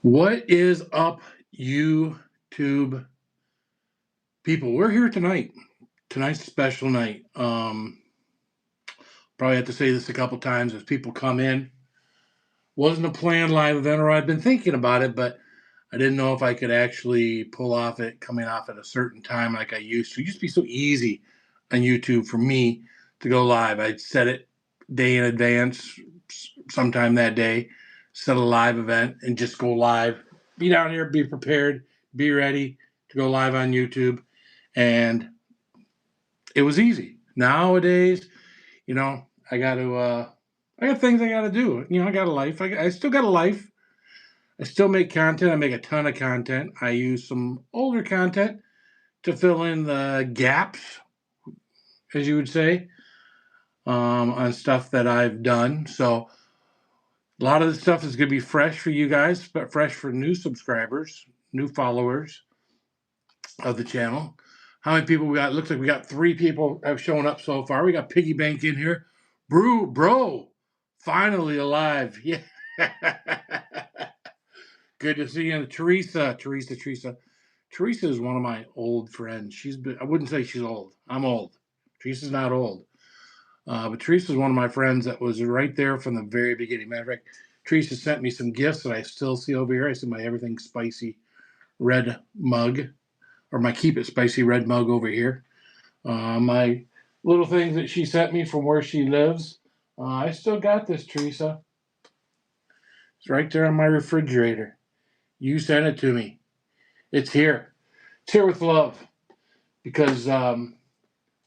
What is up, YouTube people? We're here tonight. Tonight's a special night. Probably have to say this a couple times as people come in. Wasn't a planned live event, or I've been thinking about it, but I didn't know if I could actually pull off it coming off at a certain time like I used to. It used to be so easy on YouTube for me to go live. I'd set it day in advance, sometime that day, set a live event, and just go live. Be down here, be prepared, be ready to go live on YouTube. And it was easy. Nowadays, you know, I got to, I got things I got to do. I got a life. I still got a life. I still make content. I make a ton of content. I use some older content to fill in the gaps, as you would say, on stuff that I've done. So a lot of the stuff is going to be fresh for you guys, but fresh for new subscribers, new followers of the channel. How many people we got? It looks like we got 3 people have shown up so far. We got Piggy Bank in here. Bro, finally alive. Yeah. Good to see you. Teresa. Teresa is one of my old friends. I wouldn't say she's old. I'm old. Teresa's not old. But Teresa's one of my friends that was right there from the very beginning. Matter of fact, Teresa sent me some gifts that I still see over here. I see my Everything Spicy red mug, or my Keep It Spicy red mug over here. My little things that she sent me from where she lives. I still got this, Teresa. It's right there on my refrigerator. You sent it to me. It's here. It's here with love. Because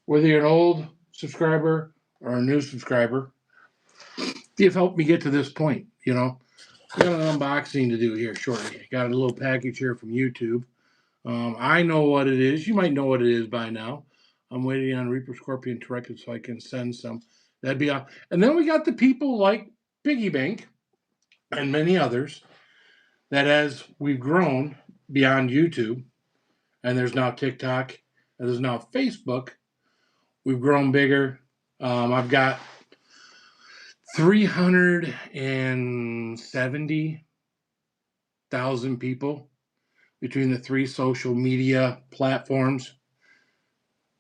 whether you're an old subscriber or a new subscriber, you've helped me get to this point. I got an unboxing to do here shortly. I got a little package here from YouTube. I know what it is. You might know what it is by now. I'm waiting on Reaper Scorpion to record so I can send some. That'd be awesome. And then we got the people like Piggy Bank and many others that as we've grown beyond YouTube, and there's now TikTok, and there's now Facebook, we've grown bigger. I've got 370,000 people between the 3 social media platforms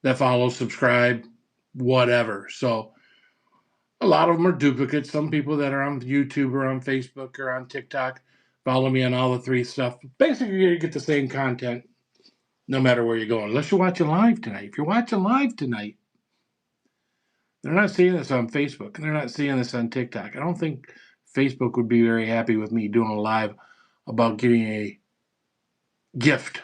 that follow, subscribe, whatever. So a lot of them are duplicates. Some people that are on YouTube or on Facebook or on TikTok follow me on all the 3 stuff. Basically, you get the same content no matter where you're going, unless you're watching live tonight. If you're watching live tonight, they're not seeing this on Facebook, and they're not seeing this on TikTok. I don't think Facebook would be very happy with me doing a live about getting a gift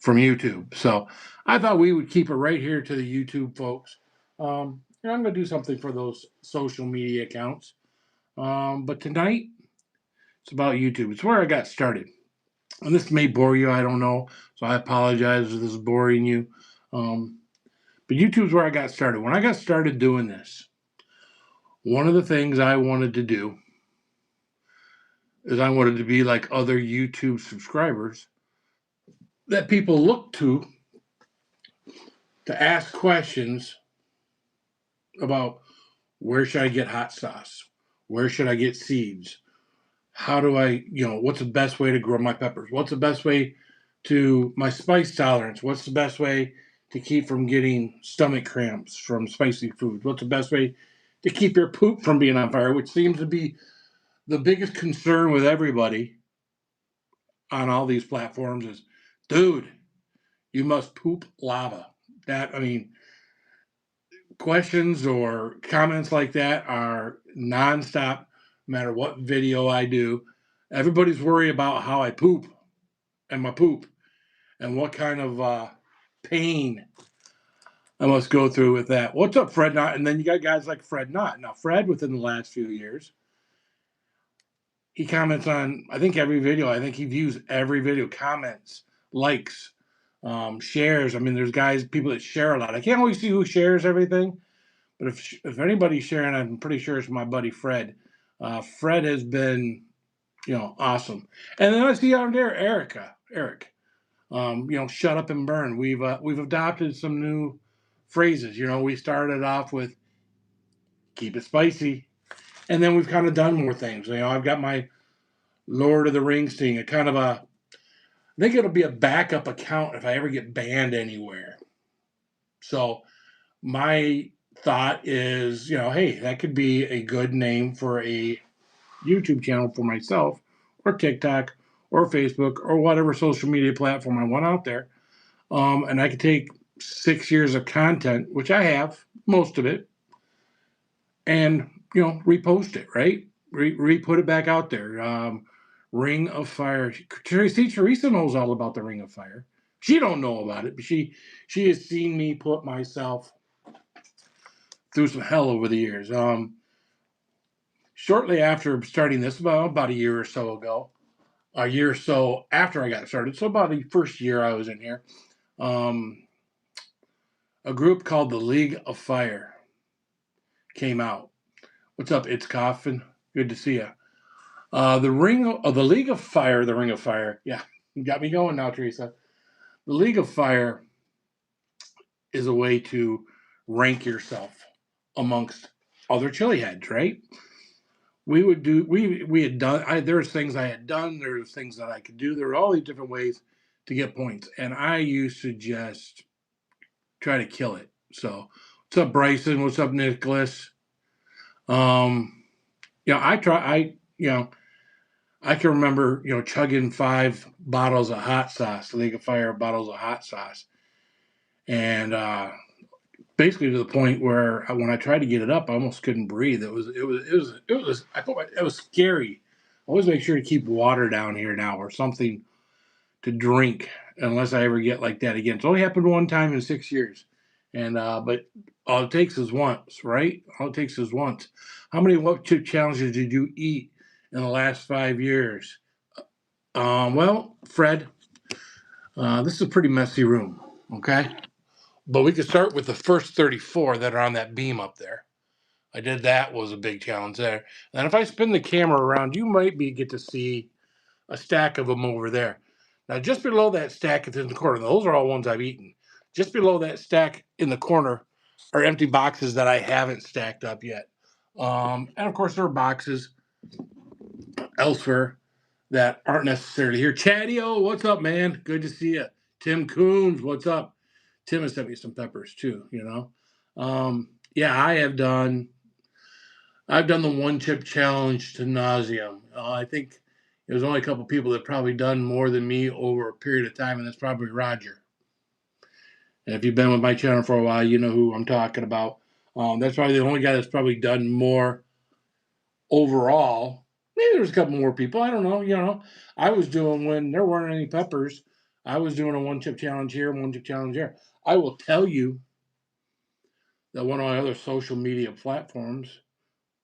from YouTube. So I thought we would keep it right here to the YouTube folks. I'm going to do something for those social media accounts. But tonight, it's about YouTube. It's where I got started. And this may bore you, I don't know. So I apologize if this is boring you. But YouTube's where I got started. When I got started doing this, one of the things I wanted to do is I wanted to be like other YouTube subscribers that people look to ask questions about where should I get hot sauce? Where should I get seeds? How do I, what's the best way to grow my peppers? What's the best way to my spice tolerance? What's the best way to keep from getting stomach cramps from spicy foods? What's the best way to keep your poop from being on fire, which seems to be the biggest concern with everybody on all these platforms is, dude, you must poop lava. Questions or comments like that are nonstop, no matter what video I do. Everybody's worried about how I poop and my poop and what kind of pain I must go through with that. What's up, Fred Knott? And then you got guys like Fred Knott. Now, Fred, within the last few years, he comments on, I think, every video. I think he views every video, comments, likes, shares. I mean, there's people that share a lot. I can't always see who shares everything, but if anybody's sharing, I'm pretty sure it's my buddy Fred. Fred has been, awesome. And then I see out there Eric. Shut up and burn. We've adopted some new phrases. We started off with keep it spicy, and then we've kind of done more things. I've got my Lord of the Rings thing. A kind of a, I think it'll be a backup account if I ever get banned anywhere. So my thought is, hey, that could be a good name for a YouTube channel for myself, or TikTok, or Facebook, or whatever social media platform I want out there. And I could take 6 years of content, which I have, most of it, and repost it, right? Put it back out there. Ring of Fire. Teresa knows all about the Ring of Fire. She don't know about it, but she has seen me put myself through some hell over the years. Shortly after starting this, about a year or so ago, a year or so after I got started, so about the first year I was in here, a group called the League of Fire came out. What's up? It's Coffin. Good to see you. The League of Fire, the Ring of Fire. Yeah, you got me going now, Teresa. The League of Fire is a way to rank yourself amongst other chili heads, right? We had done. There was things I had done. There was things that I could do. There were all these different ways to get points, and I used to just try to kill it. So, what's up, Bryson? What's up, Nicholas? I try. I can remember, chugging 5 bottles of hot sauce, League of Fire bottles of hot sauce, and basically to the point where when I tried to get it up, I almost couldn't breathe. It was. It was scary. I always make sure to keep water down here now, or something to drink, unless I ever get like that again. It's only happened one time in 6 years, and but all it takes is once, right? All it takes is once. How many what chip challenges did you eat in the last 5 years? Well, Fred, this is a pretty messy room, okay? But we could start with the first 34 that are on that beam up there. I did that, was a big challenge there. And if I spin the camera around, you might get to see a stack of them over there. Now, just below that stack is in the corner. Those are all ones I've eaten. Just below that stack in the corner are empty boxes that I haven't stacked up yet. And of course, there are boxes elsewhere that aren't necessarily here. Chatty-O, what's up, man? Good to see you. Tim Coons, what's up? Tim has sent me some peppers too, Yeah, I've done the one chip challenge to nauseum. I think there's only a couple people that probably done more than me over a period of time, and that's probably Roger. And if you've been with my channel for a while, you know who I'm talking about. That's probably the only guy that's probably done more overall. Maybe there's a couple more people. I don't know. I was doing, when there weren't any peppers, I was doing a one chip challenge here, one chip challenge there. I will tell you that one of my other social media platforms,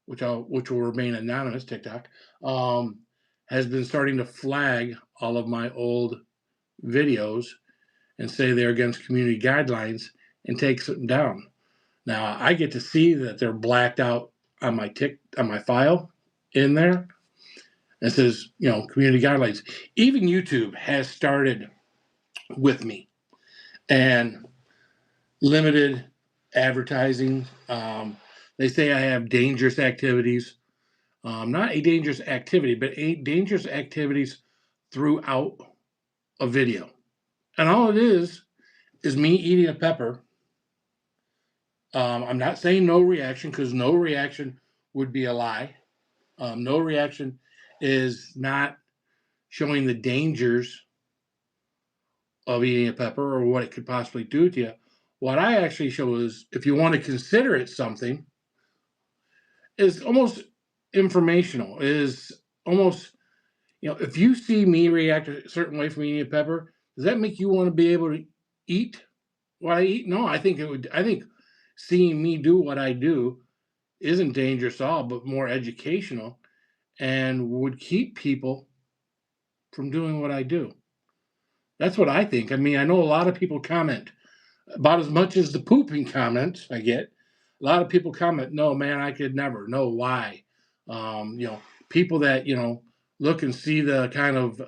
which will remain anonymous, TikTok, has been starting to flag all of my old videos and say they're against community guidelines and take something down. Now I get to see that they're blacked out on my file in there. It says, community guidelines. Even YouTube has started with me and limited advertising. They say I have dangerous activities. Not a dangerous activity, but dangerous activities throughout a video. And all it is me eating a pepper. I'm not saying no reaction, because no reaction would be a lie. No reaction is not showing the dangers of eating a pepper or what it could possibly do to you. What I actually show is, if you want to consider it something, is almost informational, is almost, if you see me react a certain way from eating a pepper, does that make you want to be able to eat what I eat? No, I think seeing me do what I do isn't dangerous at all, but more educational, and would keep people from doing what I do. That's what I think. I mean, I know a lot of people comment about as much as the pooping comments I get. A lot of people comment, no, man, I could never. No, why? People that, look and see the kind of,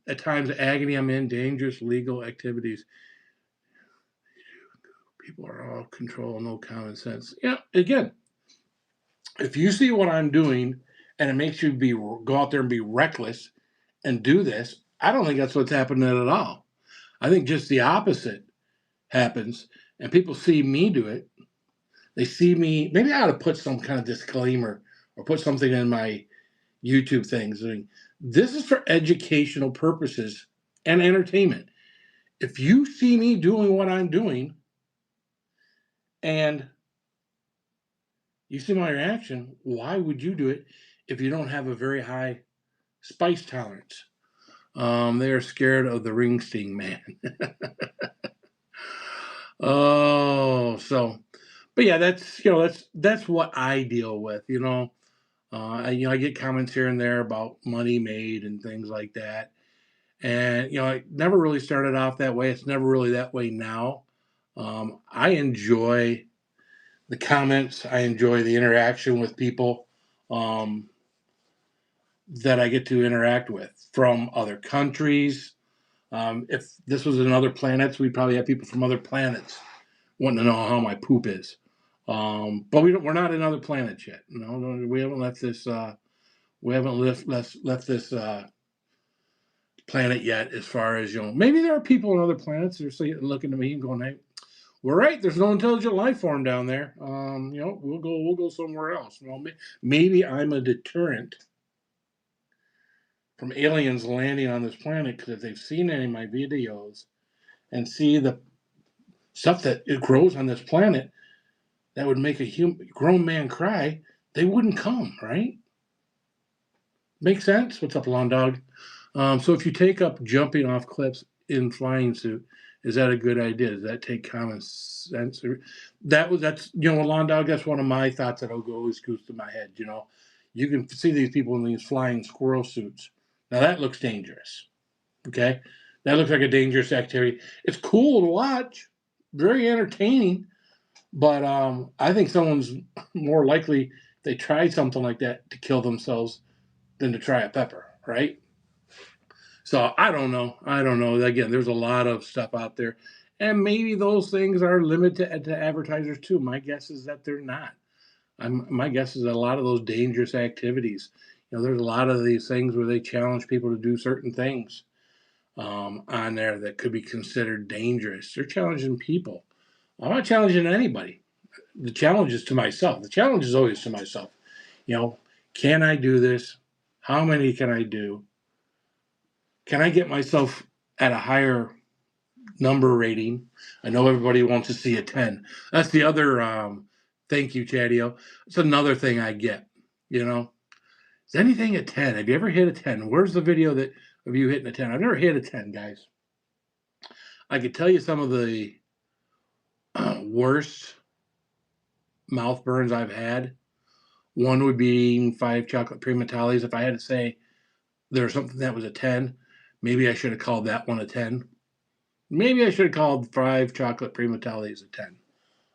at times, agony I'm in, dangerous legal activities. People are all control, no common sense. Yeah, again, if you see what I'm doing and it makes you go out there and be reckless and do this. I don't think that's what's happening at all. I think just the opposite happens, and people see me do it. They see me. Maybe I ought to put some kind of disclaimer or put something in my YouTube things. I mean, this is for educational purposes and entertainment. If you see me doing what I'm doing and you see my reaction, why would you do it if you don't have a very high spice tolerance? They are scared of the ring sting man. Oh, so, but yeah, that's what I deal with. I get comments here and there about money made and things like that. And it never really started off that way. It's never really that way now. I enjoy the comments. I enjoy the interaction with people that I get to interact with from other countries. If this was in other planets, we'd probably have people from other planets wanting to know how my poop is. But we're not in other planets yet. We haven't left this. We haven't left this planet yet. As far as maybe there are people on other planets that are looking at me and going, "Hey, we're right. There's no intelligent life form down there. We'll go somewhere else. Maybe I'm a deterrent from aliens landing on this planet because if they've seen any of my videos and see the stuff that it grows on this planet that would make a grown man cry, they wouldn't come, right? Make sense? What's up, lawn dog? So if you take up jumping off cliffs in flying suit, is that a good idea? Does that take common sense? That's lawn dog. That's one of my thoughts that always goes through my head. You can see these people in these flying squirrel suits. Now that looks dangerous. Okay, that looks like a dangerous activity. It's cool to watch, very entertaining, but I think someone's more likely if they try something like that to kill themselves than to try a pepper, right? So I don't know. I don't know. Again, there's a lot of stuff out there, and maybe those things are limited to advertisers too. My guess is that they're not. My guess is that a lot of those dangerous activities, there's a lot of these things where they challenge people to do certain things on there that could be considered dangerous. They're challenging people. I'm not challenging anybody. The challenge is to myself. The challenge is always to myself. Can I do this? How many can I do? Can I get myself at a higher number rating? I know everybody wants to see a 10. That's the other thank you, Chadio. It's another thing I get. Is anything a 10? Have you ever hit a 10? Where's the video of you hitting a 10? I've never hit a 10, guys. I could tell you some of the worst mouth burns I've had. One would be eating 5 chocolate prima tallies. If I had to say there was something that was a 10, maybe I should have called that one a 10. Maybe I should have called 5 chocolate prima tallies a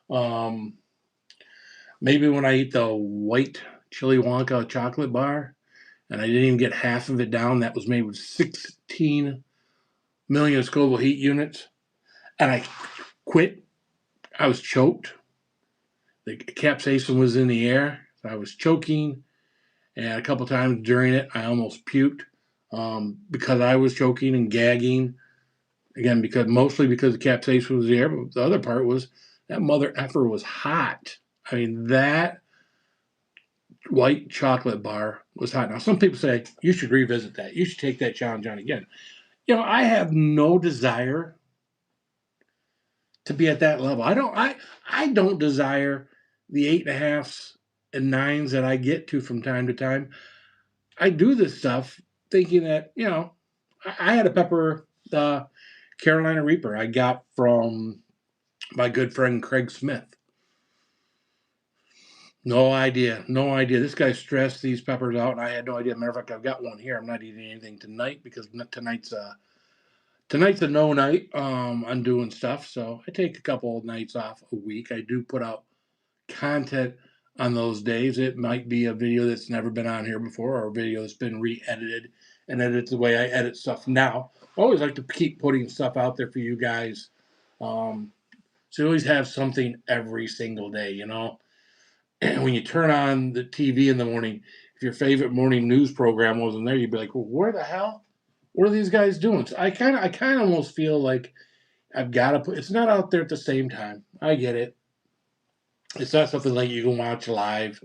10. Maybe when I eat the white chili Wonka chocolate bar and I didn't even get half of it down, that was made with 16 million Scoville heat units, and I quit. I was choked. The capsaicin was in the air. So I was choking, and a couple times during it, I almost puked because I was choking and gagging. Again, mostly because the capsaicin was there, but the other part was that mother effer was hot. I mean, that white chocolate bar was hot. Now, some people say you should revisit that. You should take that challenge on again. I have no desire to be at that level. I don't desire the 8.5s and 9s that I get to from time to time. I do this stuff thinking that, I had a pepper Carolina Reaper I got from my good friend Craig Smith. No idea. No idea. This guy stressed these peppers out, and I had no idea. Matter of fact, I've got one here. I'm not eating anything tonight because tonight's a no night. I'm doing stuff, so I take a couple of nights off a week. I do put out content on those days. It might be a video that's never been on here before, or a video that's been re-edited and edited the way I edit stuff now. I always like to keep putting stuff out there for you guys. So you always have something every single day, And when you turn on the TV in the morning, if your favorite morning news program wasn't there, you'd be like, well, where the hell? What are these guys doing? So I kind of almost feel like I've got to put. It's not out there at the same time. I get it. It's not something like you can watch live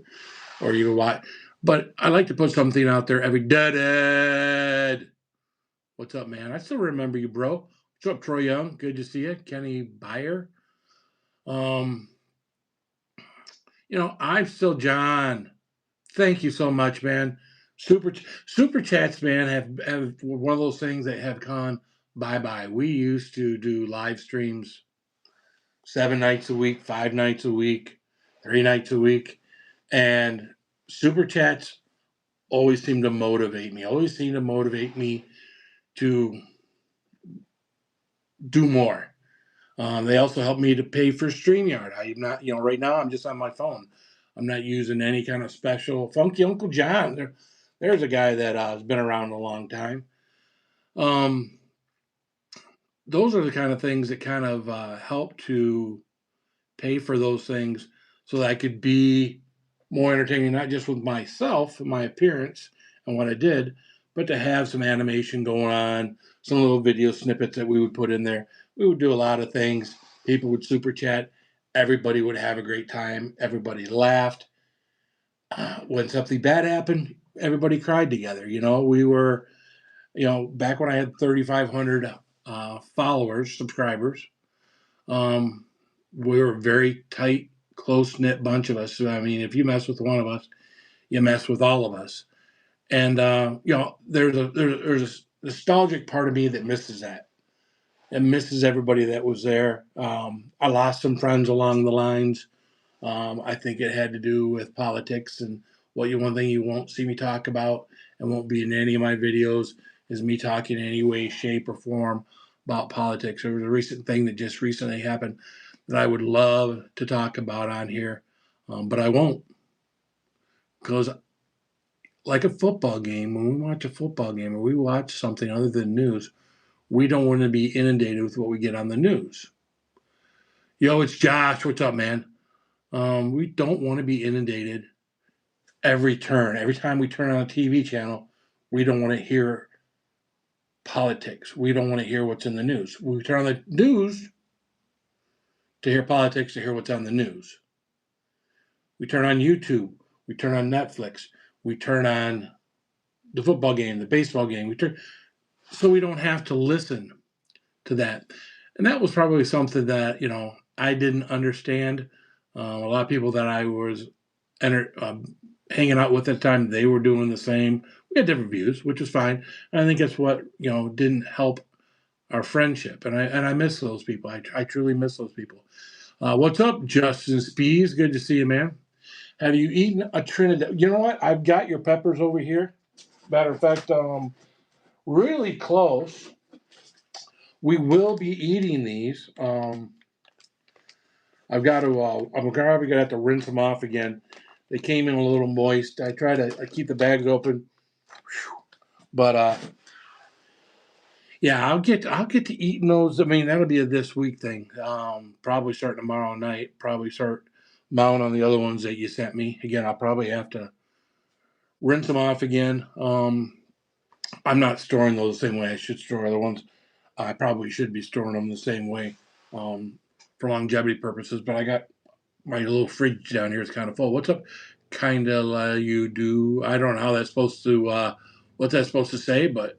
or you can watch. But I like to put something out there every day. What's up, man? I still remember you, bro. What's up, Troy Young? Good to see you. Kenny Byer. Um, I'm still John. Thank you so much, man. Super chats, man, have one of those things that have gone bye bye. We used to do live streams 7 nights a week, 5 nights a week, 3 nights a week, and super chats always seem to motivate me. Always seem to motivate me to do more. They also help me to pay for StreamYard. I'm not, right now I'm just on my phone. I'm not using any kind of special. Funky Uncle John, there's a guy that has been around a long time. Those are the kind of things that kind of help to pay for those things so that I could be more entertaining, not just with myself, my appearance, and what I did, but to have some animation going on, some little video snippets that we would put in there. We would do a lot of things. People would super chat. Everybody would have a great time. Everybody laughed. When something bad happened, everybody cried together. We were, back when I had 3,500 followers, subscribers, we were a very tight, close knit bunch of us. I mean, if you mess with one of us, you mess with all of us. And there's a nostalgic part of me that misses that, and misses everybody that was there. I lost some friends along the lines. I think it had to do with politics, and one thing you won't see me talk about and won't be in any of my videos is me talking in any way, shape, or form about politics. There was a recent thing that just recently happened that I would love to talk about on here, but I won't, because like a football game, when we watch a football game or we watch something other than news, we don't want to be inundated with what we get on the news. Yo, it's Josh. What's up, man? We don't want to be inundated every time we turn on a TV channel. We don't want to hear politics. We don't want to hear what's in the news. We turn on the news to hear politics, to hear what's on the news. We turn on YouTube. We turn on Netflix. We turn on the football game, the baseball game. So we don't have to listen to that. And that was probably something that, I didn't understand. A lot of people that I was hanging out with at the time, they were doing the same. We had different views, which was fine. And I think that's what, didn't help our friendship. And I miss those people. I truly miss those people. What's up, Justin Spees? Good to see you, man. Have you eaten a Trinidad? You know what? I've got your peppers over here. Matter of fact, really close. We will be eating these. I'm probably gonna have to rinse them off again. They came in a little moist. I keep the bags open, but yeah, I'll get to eating those. I mean, that'll be a this week thing. Probably start tomorrow night. Probably start mowing on the other ones that you sent me. Again, I'll probably have to rinse them off again. I'm not storing those the same way I should store other ones. I probably should be storing them the same way for longevity purposes. But I got my little fridge down here is kind of full. What's up? Kinda you do. I don't know how that's supposed to. What's that supposed to say? But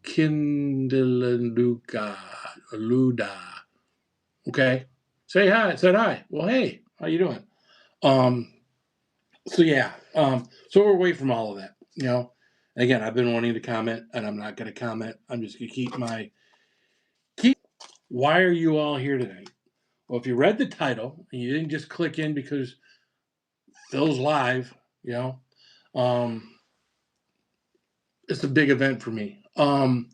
Kindelanduka Luda. Okay. Say hi. Said hi. Well, hey, how you doing? So yeah. So we're away from all of that. Again, I've been wanting to comment, and I'm not going to comment. I'm just going to keep. Why are you all here tonight? Well, if you read the title and you didn't just click in because Phil's live, it's a big event for me. When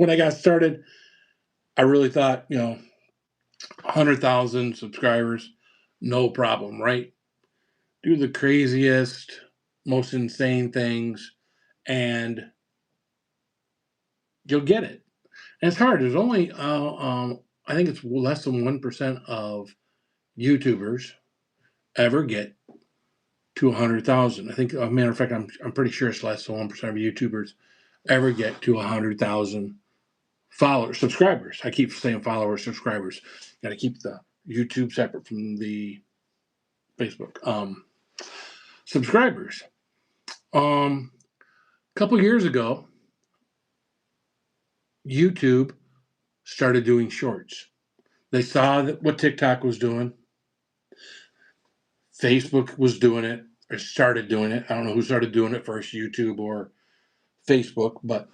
I got started, I really thought, 100,000 subscribers, no problem, right? Do the craziest, most insane things, and you'll get it. And it's hard. There's only, I think it's less than 1% of YouTubers ever get to 100,000. I think, as a matter of fact, I'm pretty sure it's less than 1% of YouTubers ever get to 100,000 subscribers. I keep saying followers, subscribers. Got to keep the YouTube separate from the Facebook. Subscribers. A couple years ago, YouTube started doing shorts. They saw that what TikTok was doing. Facebook was doing it, or started doing it. I don't know who started doing it first, YouTube or Facebook, but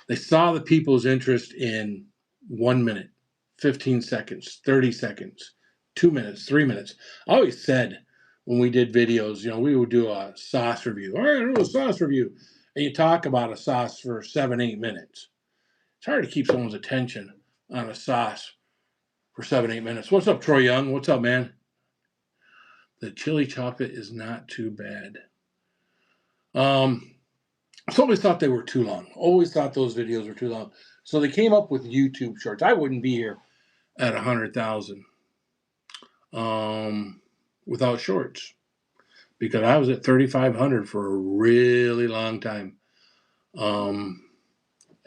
they saw the people's interest in 1 minute, 15 seconds, 30 seconds, 2 minutes, 3 minutes. I always said when we did videos, we would do a sauce review. All right, I'll do a sauce review. And you talk about a sauce for 7, 8 minutes. It's hard to keep someone's attention on a sauce for 7, 8 minutes. What's up, Troy Young? What's up, man? The chili chocolate is not too bad. I always thought they were too long. Always thought those videos were too long. So they came up with YouTube shorts. I wouldn't be here at 100,000 without shorts, because I was at 3,500 for a really long time.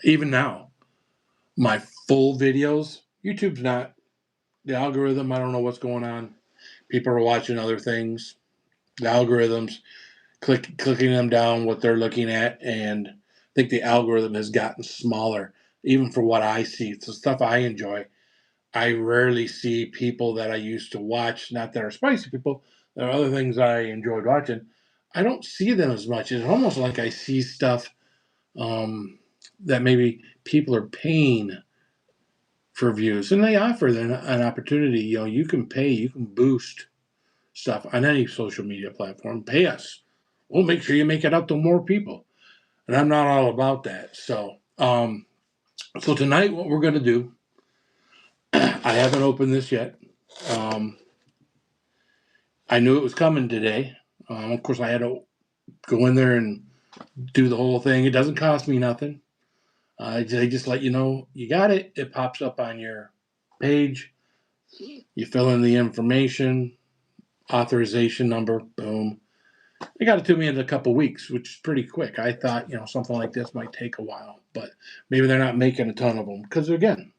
Even now, my full videos, YouTube's not the algorithm. I don't know what's going on. People are watching other things. The algorithms, clicking them down, what they're looking at, and I think the algorithm has gotten smaller, even for what I see. It's the stuff I enjoy. I rarely see people that I used to watch, not that are spicy people. There are other things I enjoyed watching. I don't see them as much. It's almost like I see stuff that maybe people are paying for views, and they offer them an opportunity. You can pay, you can boost stuff on any social media platform. Pay us. We'll make sure you make it out to more people. And I'm not all about that. So tonight, what we're going to do, I haven't opened this yet. I knew it was coming today. Of course, I had to go in there and do the whole thing. It doesn't cost me nothing. They just let you know you got it. It pops up on your page. You fill in the information, authorization number, boom. They got it to me in a couple weeks, which is pretty quick. I thought, something like this might take a while, but maybe they're not making a ton of them because, again,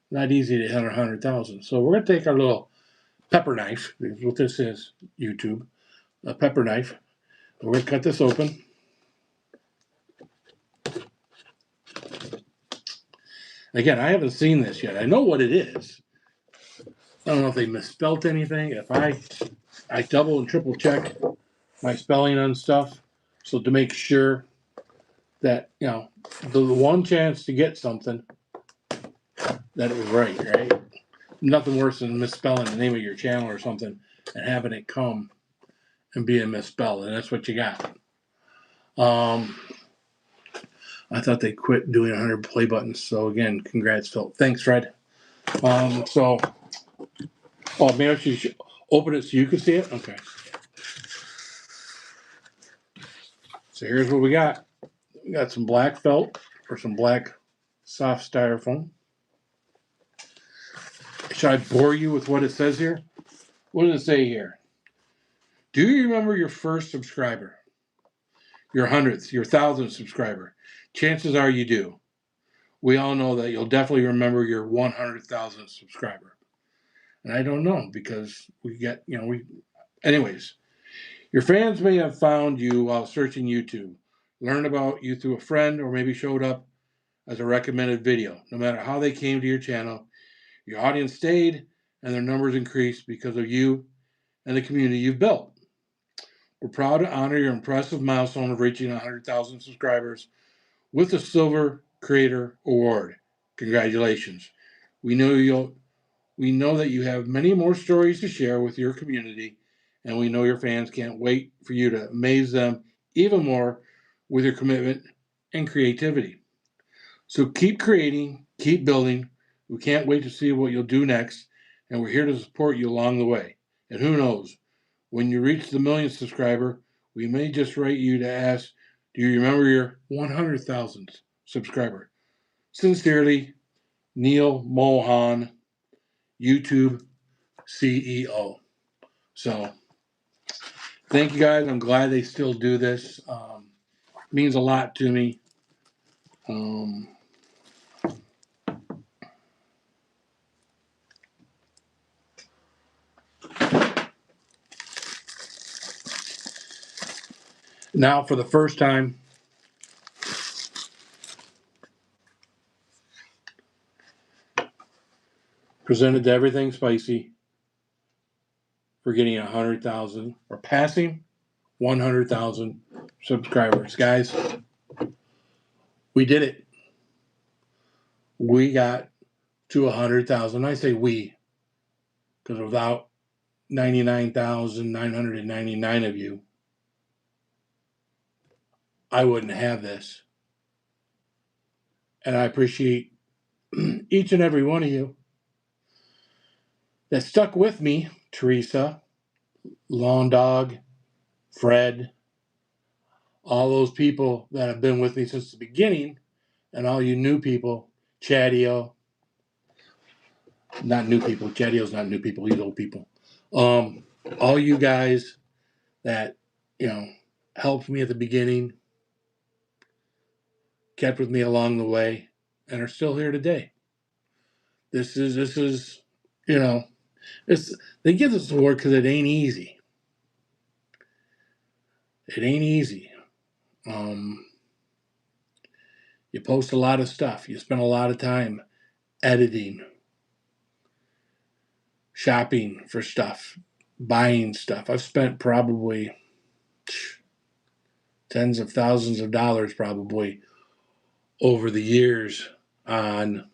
not easy to hit 100,000. So we're going to take our little pepper knife. This is what this is, YouTube, a pepper knife. We're going to cut this open. Again, I haven't seen this yet. I know what it is. I don't know if they misspelt anything. If I double and triple check my spelling on stuff, so to make sure that, the one chance to get something, that it was right? Nothing worse than misspelling the name of your channel or something and having it come and being misspelled, and that's what you got. I thought they quit doing 100 play buttons, so again, congrats, Phil. Thanks, Fred. Maybe I should open it so you can see it? Okay. So here's what we got. We got some black felt, or some black soft styrofoam. Should I bore you with what it says here? What does it say here? Do you remember your first subscriber? Your 100th, your 1,000th subscriber? Chances are you do. We all know that you'll definitely remember your 100,000th subscriber. And I don't know, because anyways, your fans may have found you while searching YouTube, learned about you through a friend, or maybe showed up as a recommended video. No matter how they came to your channel, your audience stayed and their numbers increased because of you and the community you've built. We're proud to honor your impressive milestone of reaching 100,000 subscribers with the Silver Creator Award. Congratulations. We know that you have many more stories to share with your community, and we know your fans can't wait for you to amaze them even more with your commitment and creativity. So keep creating, keep building. We can't wait to see what you'll do next, and we're here to support you along the way. And who knows, when you reach the 1,000,000th subscriber, we may just write you to ask, do you remember your 100,000th subscriber? Sincerely, Neil Mohan, YouTube CEO. So Thank you guys. I'm glad they still do this. Means a lot to me. Now, for the first time, presented to Everything Spicy for getting 100,000 or passing 100,000 subscribers. Guys, we did it. We got to 100,000. I say we, because without 99,999 of you, I wouldn't have this. And I appreciate each and every one of you that stuck with me. Teresa, Lawn Dog, Fred, all those people that have been with me since the beginning, and all you new people, Chadio, not new people, Chadio's not new people, he's old people. All you guys that, helped me at the beginning, kept with me along the way, and are still here today. This is, they give this award because it ain't easy. It ain't easy. You post a lot of stuff. You spend a lot of time editing, shopping for stuff, buying stuff. I've spent probably tens of thousands of dollars probably over the years on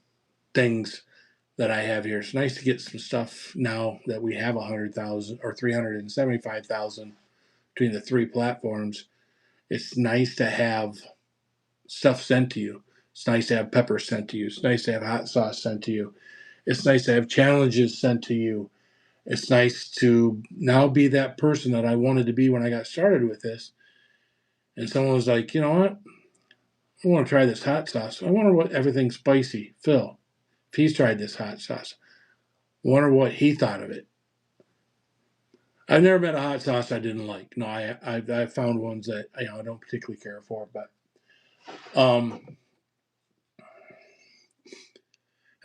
things that I have here. It's nice to get some stuff now that we have 100,000 or 375,000 between the three platforms. It's nice to have stuff sent to you. It's nice to have pepper sent to you. It's nice to have hot sauce sent to you. It's nice to have challenges sent to you. It's nice to now be that person that I wanted to be when I got started with this. And someone was like, you know what? I want to try this hot sauce. I wonder what Everything Spicy, Phil, if he's tried this hot sauce. I wonder what he thought of it. I've never met a hot sauce I didn't like. No, I found ones that I don't particularly care for, but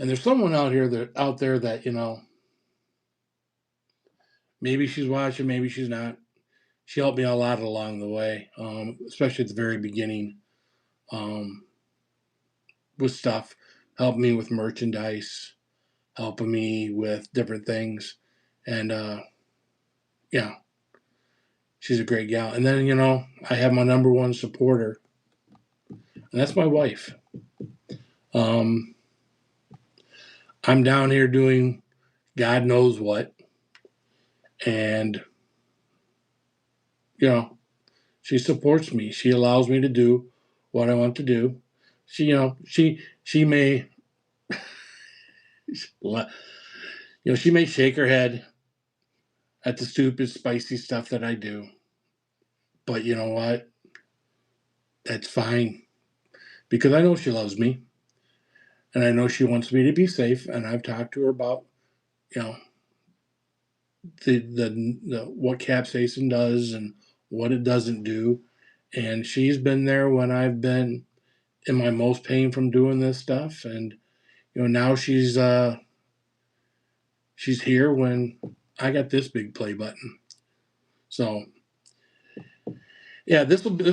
and there's someone out there that maybe she's watching, maybe she's not. She helped me a lot along the way, especially at the very beginning, with stuff, helped me with merchandise, helping me with different things, and yeah, she's a great gal. And then I have my number one supporter, and that's my wife. I'm down here doing God knows what, and she supports me. She allows me to do what I want to do. She may she may shake her head at the stupid spicy stuff that I do, but you know what? That's fine, because I know she loves me, and I know she wants me to be safe. And I've talked to her about the what capsaicin does and what it doesn't do, and she's been there when I've been in my most pain from doing this stuff, and now she's here when I got this big play button. So yeah, this will be a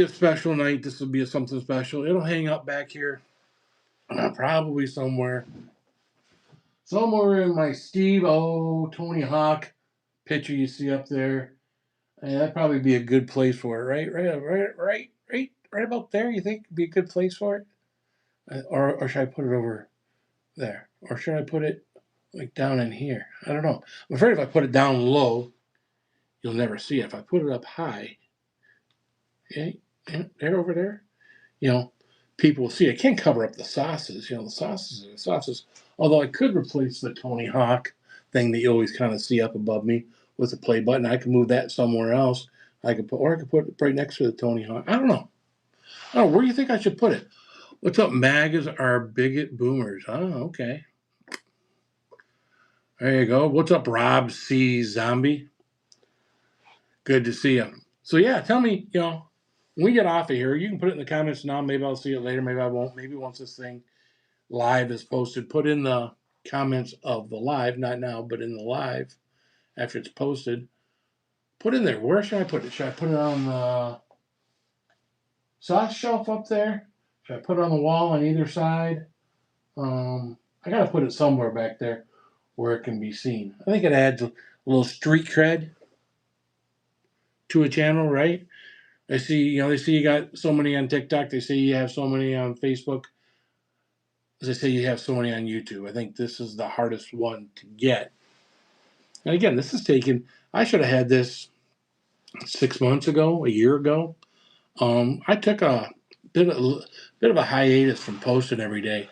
special night. This will be something special. It'll hang up back here, probably somewhere in my Tony Hawk picture you see up there. And that'd probably be a good place for it, right about there. You think would be a good place for it, or should I put it over there, or should I put it like down in here? I don't know. I'm afraid if I put it down low, you'll never see it. If I put it up high, okay, there over there, people will see. I can't cover up the sauces. The sauces are the sauces. Although I could replace the Tony Hawk thing that you always kind of see up above me with the play button. I can move that somewhere else. I could put it right next to the Tony Hawk. I don't know. Where do you think I should put it? What's up, MAGAs are bigot boomers? Oh, okay. There you go. What's up, Rob C. Zombie? Good to see you. So yeah, tell me, when we get off of here, you can put it in the comments now. Maybe I'll see it later. Maybe I won't. Maybe once this thing live is posted, put in the comments of the live, not now, but in the live after it's posted. Put in there. Where should I put it? Should I put it on the sauce shelf up there? Should I put it on the wall on either side? I gotta put it somewhere back there where it can be seen. I think it adds a little street cred to a channel, right? They see you got so many on TikTok. They say you have so many on Facebook. As they say, you have so many on YouTube. I think this is the hardest one to get. And again, this is taken. I should have had this 6 months ago, a year ago. I took a bit of a hiatus from posting every day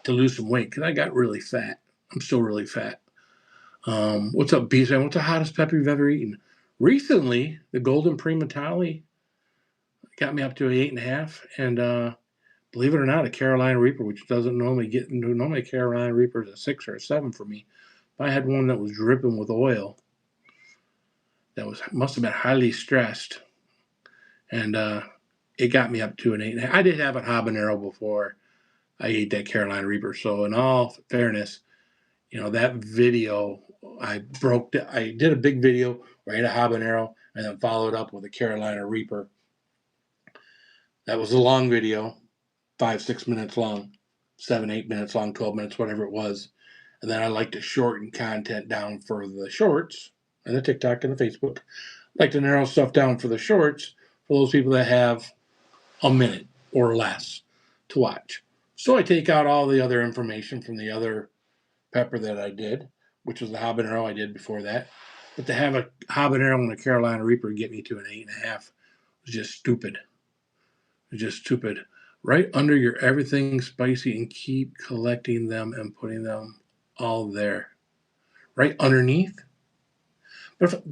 to lose some weight because I got really fat. I'm still really fat. What's up, B? What's the hottest pepper you've ever eaten? Recently, the Golden Primatali got me up to an 8.5, and believe it or not, a Carolina Reaper, which doesn't normally get into. Normally, a Carolina Reaper is a 6 or a 7 for me. But I had one that was dripping with oil. That must have been highly stressed, and it got me up to an 8.5. I did have a habanero before I ate that Carolina Reaper. So, in all fairness, that video I did a big video where I ate a habanero and then followed up with a Carolina Reaper. That was a long video, 5-6 minutes long, 7-8 minutes long, 12 minutes, whatever it was. And then I like to shorten content down for the shorts and the TikTok and the Facebook. I like to narrow stuff down for the shorts for those people that have a minute or less to watch. So I take out all the other information from the other pepper that I did, which was the habanero I did before that. But to have a habanero and a Carolina Reaper get me to an 8.5 was just stupid. It's just stupid. Right under your everything spicy and keep collecting them and putting them all there. Right underneath. But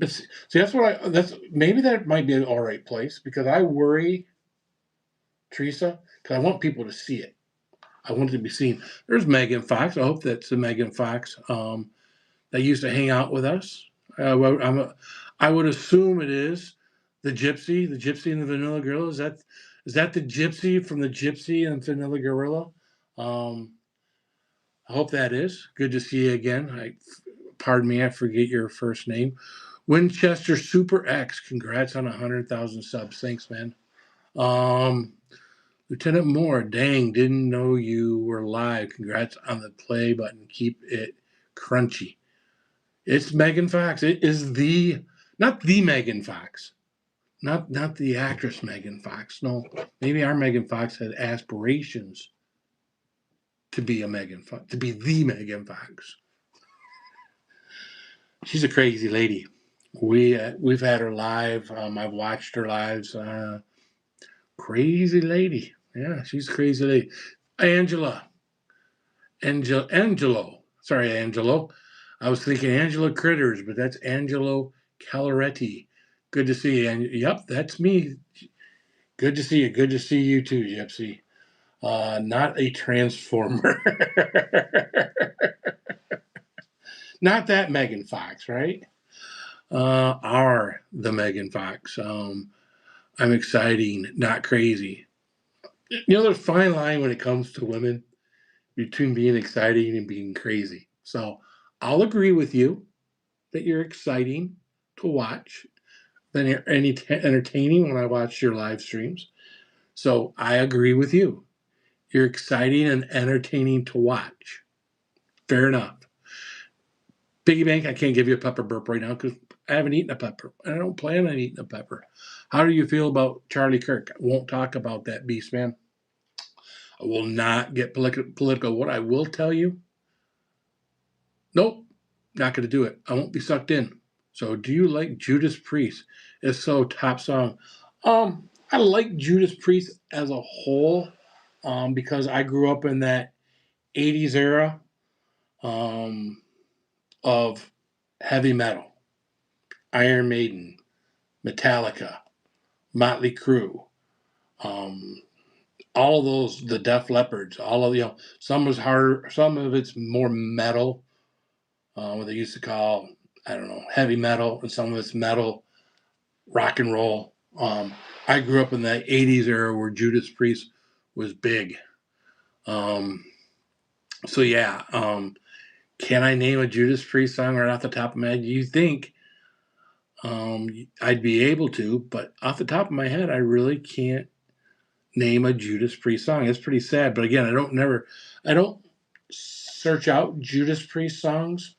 see, maybe that might be an all right place because I worry, Teresa, because I want people to see it. I want it to be seen. There's Megan Fox. I hope that's the Megan Fox that used to hang out with us. I would assume it is the Gypsy and the Vanilla Gorilla. Is that the Gypsy from the Gypsy and Vanilla Gorilla? I hope that is. Good to see you again. Pardon me, I forget your first name. Winchester Super X. Congrats on 100,000 subs. Thanks, man. Lieutenant Moore. Dang, didn't know you were live. Congrats on the play button. Keep it crunchy. It's Megan Fox. It is not the Megan Fox, not the actress Megan Fox. No, maybe our Megan Fox had aspirations to be a Megan Fox, to be the Megan Fox. She's a crazy lady. We've had her live. I've watched her lives. Crazy lady. Yeah, she's a crazy lady. Angelo. Sorry, Angelo. I was thinking Angela Critters, but that's Angelo Caloretti. Good to see you. And yep, that's me. Good to see you. Good to see you too, Gypsy. Not a transformer. Not that Megan Fox, right? The Megan Fox. I'm exciting, not crazy. There's a fine line when it comes to women between being exciting and being crazy. So I'll agree with you that you're exciting to watch, then you're entertaining when I watch your live streams. So I agree with you. You're exciting and entertaining to watch. Fair enough. Piggy Bank, I can't give you a pepper burp right now because I haven't eaten a pepper. And I don't plan on eating a pepper. How do you feel about Charlie Kirk? I won't talk about that, Beast Man. I will not get political. What I will tell you, nope, not going to do it. I won't be sucked in. So do you like Judas Priest? If so, top song. I like Judas Priest as a whole because I grew up in that 80s era of heavy metal. Iron Maiden, Metallica, Motley Crue, all of those, the Def Leppards, all of, some was harder, some of it's more metal, what they used to call, I don't know, heavy metal, and some of it's metal. rock and roll. I grew up in that 80s era where Judas Priest was big. Um, so yeah, can I name a Judas Priest song right off the top of my head? You think I'd be able to, but off the top of my head, I really can't name a Judas Priest song. It's pretty sad, but again, I don't search out Judas Priest songs.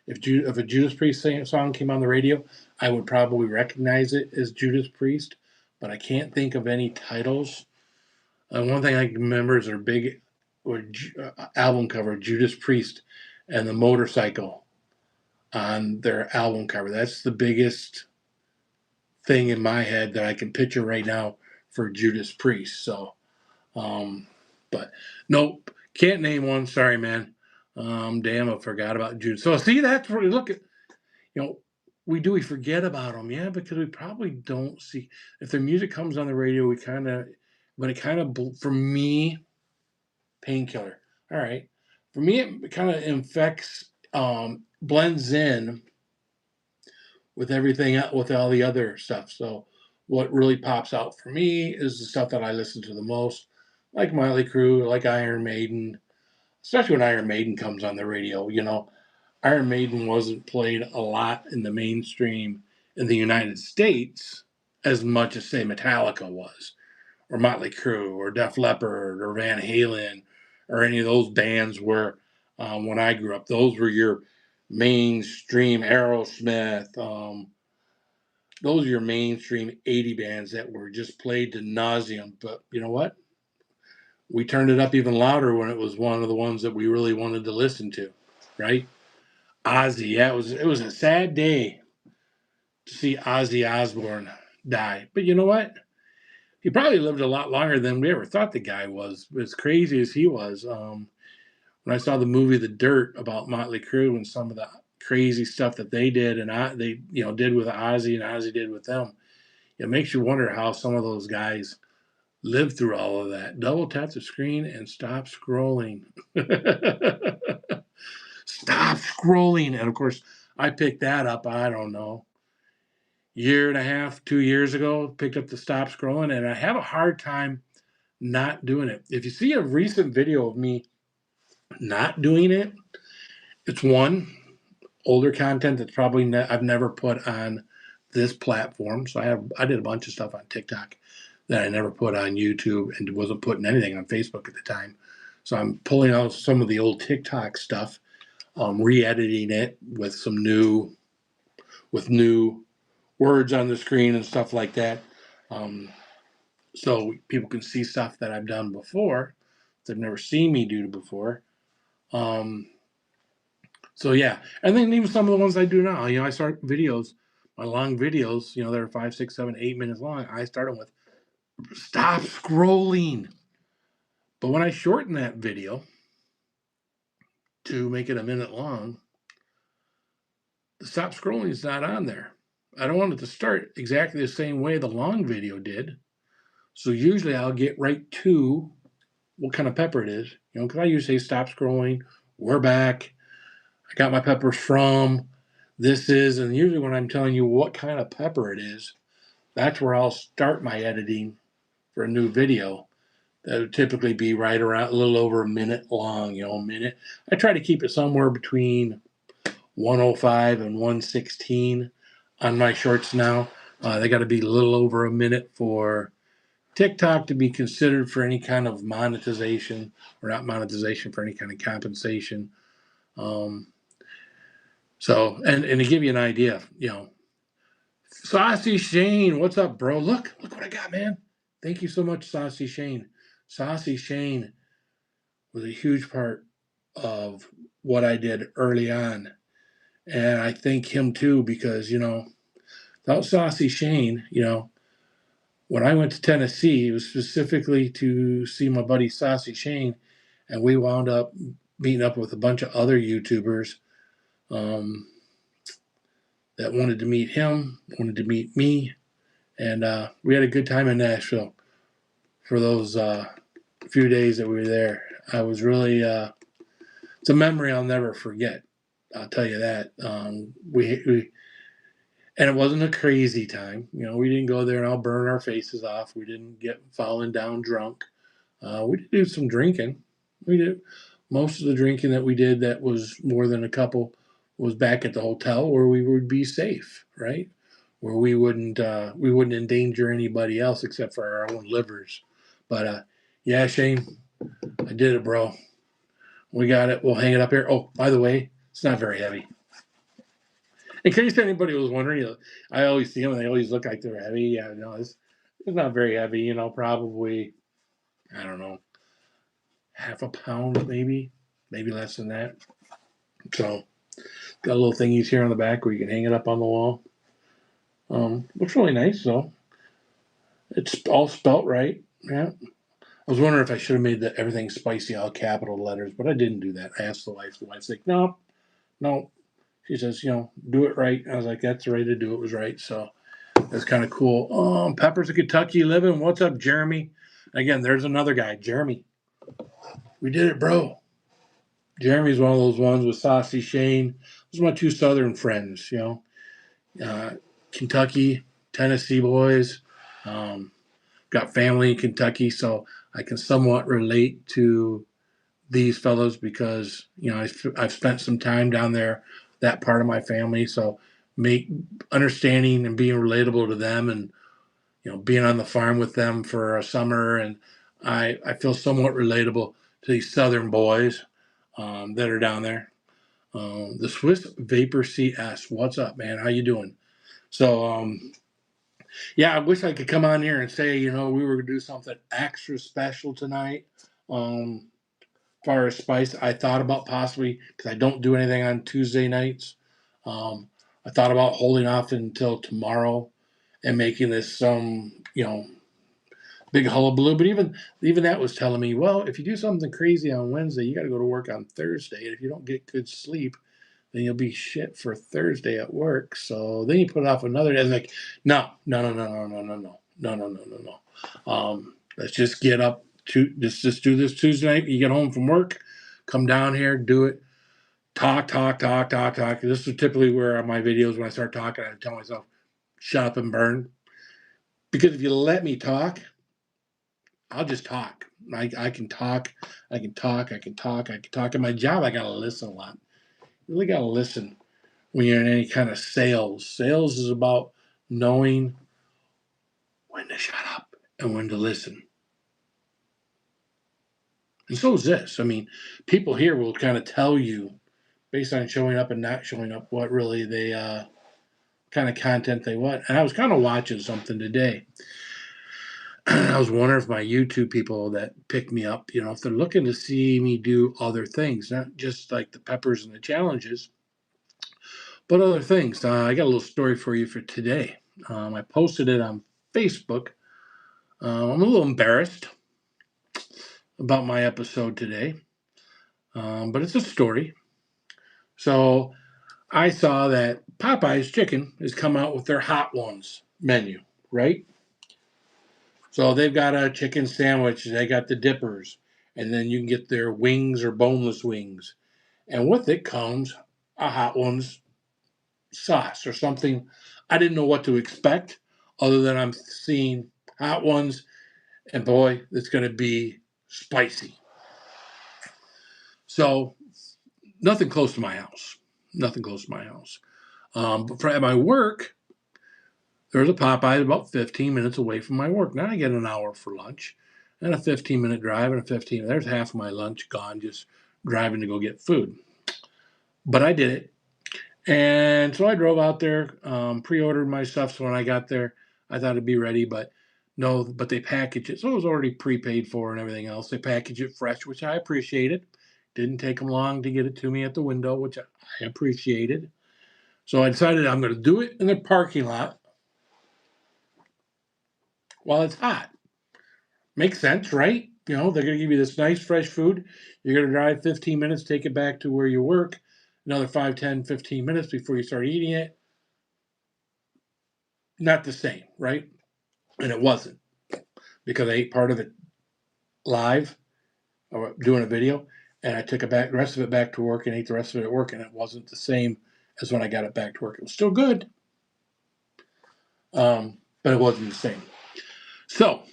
If a Judas Priest song came on the radio, I would probably recognize it as Judas Priest, but I can't think of any titles. One thing I can remember is their big album cover, Judas Priest and the motorcycle on their album cover. That's the biggest thing in my head that I can picture right now for Judas Priest. So, but nope, can't name one. Sorry, man. Damn, I forgot about Judas. So see, that's where you look at. You know, we forget about them, yeah, because we probably don't see if their music comes on the radio. But it kind of for me, Painkiller. All right, for me, it kind of infects, blends in with everything, with all the other stuff. So what really pops out for me is the stuff that I listen to the most, like Motley Crue, like Iron Maiden, especially when Iron Maiden comes on the radio. Iron Maiden wasn't played a lot in the mainstream in the United States as much as, say, Metallica was, or Motley Crue, or Def Leppard, or Van Halen, or any of those bands where, when I grew up, those were your mainstream. Aerosmith, those are your mainstream 80 bands that were just played to nauseum. But you know what? We turned it up even louder when it was one of the ones that we really wanted to listen to, right? Ozzy, yeah, it was a sad day to see Ozzy Osbourne die. But you know what? He probably lived a lot longer than we ever thought the guy was. As crazy as he was, when I saw the movie The Dirt about Motley Crue and some of the crazy stuff that they did and they did with Ozzy and Ozzy did with them, it makes you wonder how some of those guys lived through all of that. Double tap the screen and stop scrolling. Stop scrolling. And of course, I picked that up, I don't know, year and a half, 2 years ago, picked up the stop scrolling, and I have a hard time not doing it. If you see a recent video of me not doing it, it's one, older content that's probably I've never put on this platform. So I did a bunch of stuff on TikTok that I never put on YouTube and wasn't putting anything on Facebook at the time. So I'm pulling out some of the old TikTok stuff, re-editing it with new words on the screen and stuff like that. So people can see stuff that I've done before, they've never seen me do before. Um, so yeah, and then even some of the ones I do now. I start videos, my long videos. They're 5, 6, 7, 8 minutes long. I start them with "Stop scrolling," but when I shorten that video to make it a minute long, the "Stop scrolling" is not on there. I don't want it to start exactly the same way the long video did. So usually I'll get right to what kind of pepper it is, because I usually say stop scrolling, we're back, I got my peppers from, this is, and usually when I'm telling you what kind of pepper it is, that's where I'll start my editing for a new video. That would typically be right around a little over a minute long, a minute. I try to keep it somewhere between 105 and 116 on my shorts now. They got to be a little over a minute for TikTok to be considered for any kind of monetization, or not monetization, for any kind of compensation. And to give you an idea, Saucy Shane, what's up, bro? Look what I got, man. Thank you so much, Saucy Shane. Saucy Shane was a huge part of what I did early on. And I thank him too, because, without Saucy Shane, when I went to Tennessee, it was specifically to see my buddy Saucy Shane, and we wound up meeting up with a bunch of other YouTubers that wanted to meet him, wanted to meet me, and we had a good time in Nashville for those few days that we were there. I was really, it's a memory I'll never forget. I'll tell you that. And it wasn't a crazy time. We didn't go there and all burn our faces off. We didn't get falling down drunk. We did do some drinking. We did most of the drinking that we did that was more than a couple was back at the hotel where we would be safe, right? Where we wouldn't endanger anybody else except for our own livers. But yeah, Shane, I did it, bro. We got it. We'll hang it up here. Oh, by the way, it's not very heavy. In case anybody was wondering, I always see them and they always look like they're heavy. Yeah, no, it's not very heavy. Probably, I don't know, half a pound, maybe less than that. So got little thingies here on the back where you can hang it up on the wall. Looks really nice though. It's all spelt right. Yeah. I was wondering if I should have made everything spicy all capital letters, but I didn't do that. I asked the wife. The wife's like, no, no. She says, do it right. I was like, that's the way to do it was right. So that's kind of cool. Peppers of Kentucky living. What's up, Jeremy? Again, there's another guy, Jeremy. We did it, bro. Jeremy's one of those ones with Saucy Shane. Those are my two Southern friends, Kentucky, Tennessee boys. Got family in Kentucky, so I can somewhat relate to these fellows because I've spent some time down there, that part of my family. So make understanding and being relatable to them, and being on the farm with them for a summer, and I feel somewhat relatable to these Southern boys that are down there. The Swiss Vapor CS, what's up, man? How you doing? So yeah, I wish I could come on here and say we were gonna do something extra special tonight. Far as spice, I thought about possibly, because I don't do anything on Tuesday nights. I thought about holding off until tomorrow and making this some big hullabaloo. But even that was telling me, well, if you do something crazy on Wednesday, you got to go to work on Thursday, and if you don't get good sleep, then you'll be shit for Thursday at work. So then you put it off another day. I was like, no, no, no, no, no, no, no, no, no, no, no, no, no. Let's just get up to just do this Tuesday night. You get home from work, come down here, do it. Talk, talk, talk, talk, talk. This is typically where my videos, when I start talking, I tell myself, shut up and burn. Because if you let me talk, I'll just talk. I can talk, I can talk, I can talk, I can talk. In my job, I got to listen a lot. You really got to listen when you're in any kind of sales. Sales is about knowing when to shut up and when to listen. And so is this. I mean, people here will kind of tell you, based on showing up and not showing up, what really they kind of content they want. And I was kind of watching something today. I was wondering if my YouTube people that pick me up, if they're looking to see me do other things, not just like the peppers and the challenges, but other things. I got a little story for you for today. I posted it on Facebook. I'm a little embarrassed about my episode today, but it's a story. So I saw that Popeye's Chicken has come out with their Hot Ones menu, right? So they've got a chicken sandwich, they got the dippers, and then you can get their wings or boneless wings. And with it comes a Hot Ones sauce or something. I didn't know what to expect other than I'm seeing Hot Ones, and boy, it's going to be spicy. So nothing close to my house. Nothing close to my house. But at my work, there's a Popeye about 15 minutes away from my work. Now I get an hour for lunch and a 15-minute drive and a 15. There's half of my lunch gone just driving to go get food. But I did it. And so I drove out there, pre-ordered my stuff. So when I got there, I thought it'd be ready, but no, but they package it. So it was already prepaid for and everything else. They package it fresh, which I appreciated. Didn't take them long to get it to me at the window, which I appreciated. So I decided I'm going to do it in the parking lot while it's hot. Makes sense, right? They're going to give you this nice fresh food. You're going to drive 15 minutes, take it back to where you work, another 5, 10, 15 minutes before you start eating it. Not the same, right? And it wasn't, because I ate part of it live or doing a video, and I took the rest of it back to work and ate the rest of it at work, and it wasn't the same as when I got it back to work. It was still good, but it wasn't the same. So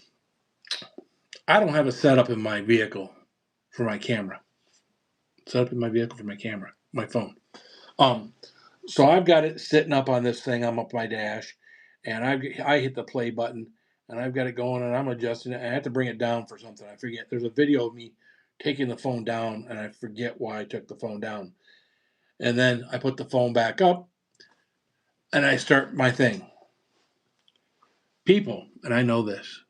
I don't have a setup in my vehicle for my camera. Set up in my vehicle for my camera, my phone. Um, so I've got it sitting up on this thing. I'm up my dash, and I hit the play button, and I've got it going, and I'm adjusting it. I have to bring it down for something. I forget. There's a video of me taking the phone down, and I forget why I took the phone down. And then I put the phone back up, and I start my thing. People, and I know this.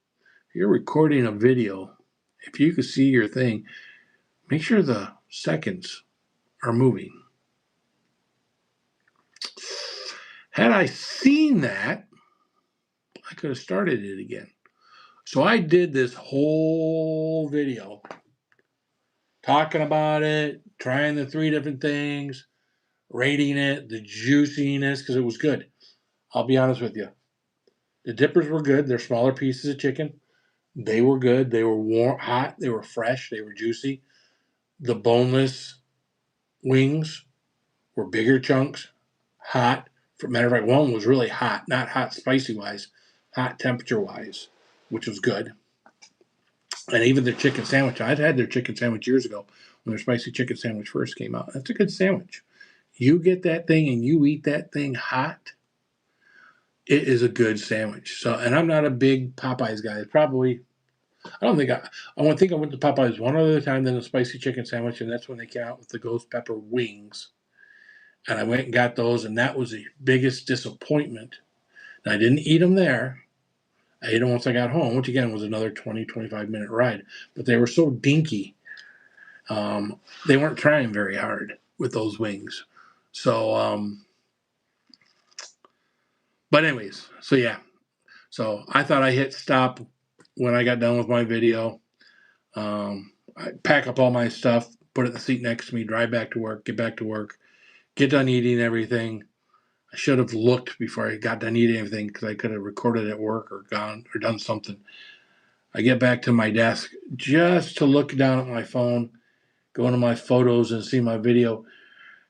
If you're recording a video, if you can see your thing, make sure the seconds are moving. Had I seen that, I could have started it again. So I did this whole video talking about it, trying the 3 different things, rating it, the juiciness, because it was good. I'll be honest with you. The dippers were good. They're smaller pieces of chicken. They were good. They were warm, hot. They were fresh. They were juicy. The boneless wings were bigger chunks, hot. For matter of fact, one was really hot, not hot spicy wise, hot temperature wise, which was good. And even their chicken sandwich, I'd had their chicken sandwich years ago when their spicy chicken sandwich first came out. That's a good sandwich. You get that thing and you eat that thing hot, it is a good sandwich. So, and I'm not a big Popeyes guy. It's probably, I don't think I went to Popeyes one other time than a spicy chicken sandwich, and that's when they came out with the ghost pepper wings. And I went and got those, and that was the biggest disappointment. And I didn't eat them there. I ate them once I got home, which again was another 20, 25-minute ride. But they were so dinky. They weren't trying very hard with those wings. So, but anyways, so yeah. So I thought I hit stop when I got done with my video. I pack up all my stuff, put it in the seat next to me, drive back to work, get back to work, get done eating everything. I should have looked before I got done eating everything because I could have recorded at work or gone or done something. I get back to my desk just to look down at my phone, go into my photos and see my video.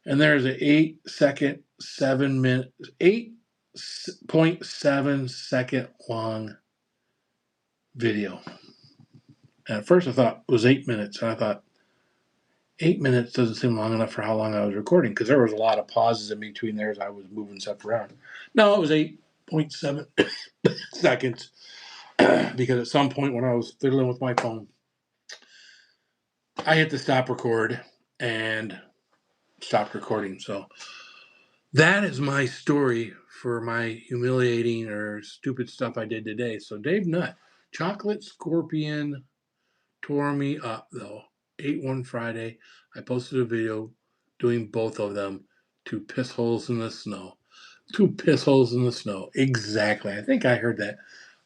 And there's an 8.7 second long video. And at first I thought it was 8 minutes. And I thought 8 minutes doesn't seem long enough for how long I was recording because there was a lot of pauses in between there as I was moving stuff around. No, it was 8.7 seconds because at some point when I was fiddling with my phone, I hit the stop record and stopped recording. So that is my story for my humiliating or stupid stuff I did today. So Dave Nutt, Chocolate Scorpion tore me up though. 8-1 Friday. I posted a video doing both of them. 2 piss holes in the snow. 2 piss holes in the snow. Exactly. I think I heard that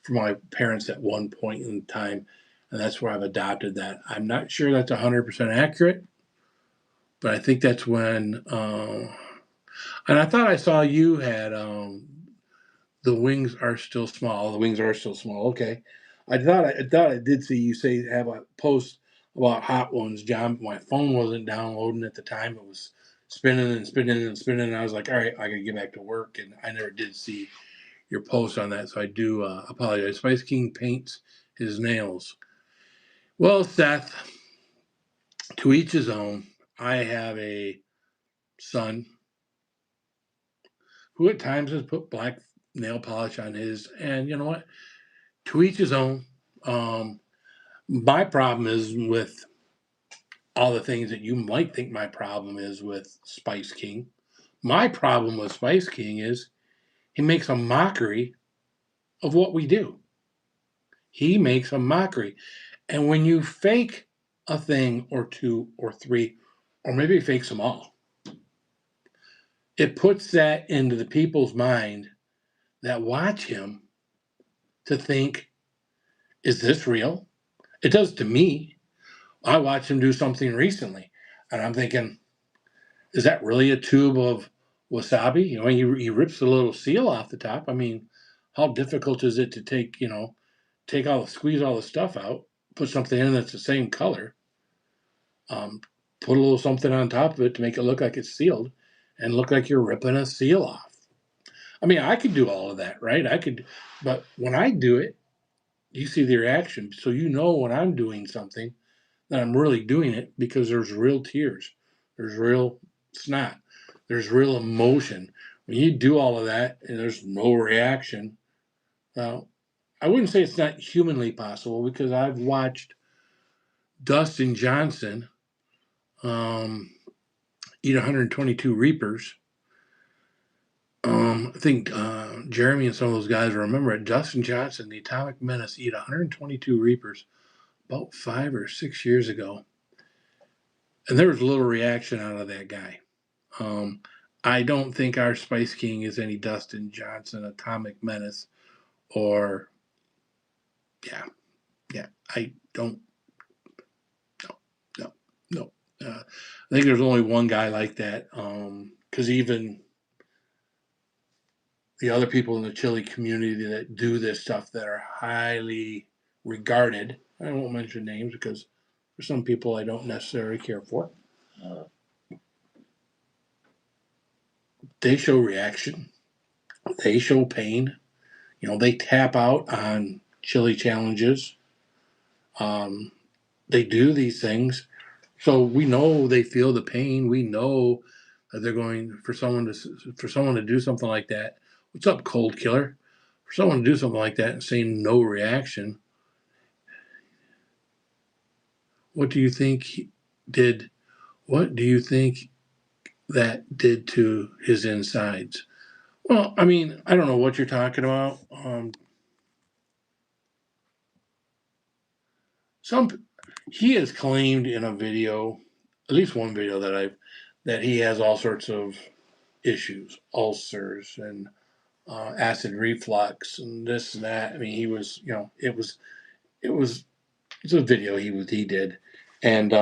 from my parents at one point in time, and that's where I've adopted that. I'm not sure that's 100% accurate, but I think that's when. And I thought I saw you had the wings are still small. The wings are still small. Okay, I thought I did see you say have a post about hot ones, John. But my phone wasn't downloading at the time. It was spinning and spinning and spinning. And I was like, all right, I gotta get back to work, and I never did see your post on that. So I do apologize. Spice King paints his nails. Well, Seth, to each his own. I have a son who at times has put black nail polish on his, and you know what? To each his own. Um, my problem is with all the things that you might think my problem is with Spice King. My problem with Spice King is he makes a mockery of what we do. He makes a mockery. And when you fake a thing or 2 or 3, or maybe he fakes them all, it puts that into the people's mind that watch him to think, is this real? It does to me. I watched him do something recently, and I'm thinking, is that really a tube of wasabi? You know, he rips the little seal off the top. I mean, how difficult is it to squeeze all the stuff out, put something in that's the same color, put a little something on top of it to make it look like it's sealed, and look like you're ripping a seal off. I mean, I could do all of that, right? I could, but when I do it, you see the reaction. So you know when I'm doing something that I'm really doing it because there's real tears, there's real snot, there's real emotion. When you do all of that and there's no reaction, well, I wouldn't say it's not humanly possible because I've watched Dustin Johnson um, eat 122 Reapers. I think Jeremy and some of those guys remember it. Dustin Johnson, the Atomic Menace, eat 122 Reapers about 5 or 6 years ago, and there was a little reaction out of that guy. Um, I don't think our Spice King is any Dustin Johnson Atomic Menace, or yeah, yeah. I don't. No, no, no. I think there's only one guy like that. Because even the other people in the chili community that do this stuff that are highly regarded. I won't mention names because for some people I don't necessarily care for. Uh, they show reaction. They show pain. They tap out on chili challenges. Um, they do these things, so we know they feel the pain. We know that they're going for someone to do something like that. What's up, cold killer? For someone to do something like that and say no reaction, what do you think did? What do you think that did to his insides? Well, I mean, I don't know what you're talking about. Some He has claimed in a video, at least one video that he has all sorts of issues, ulcers and acid reflux and this and that. I mean, he was, it was it's a video he did, and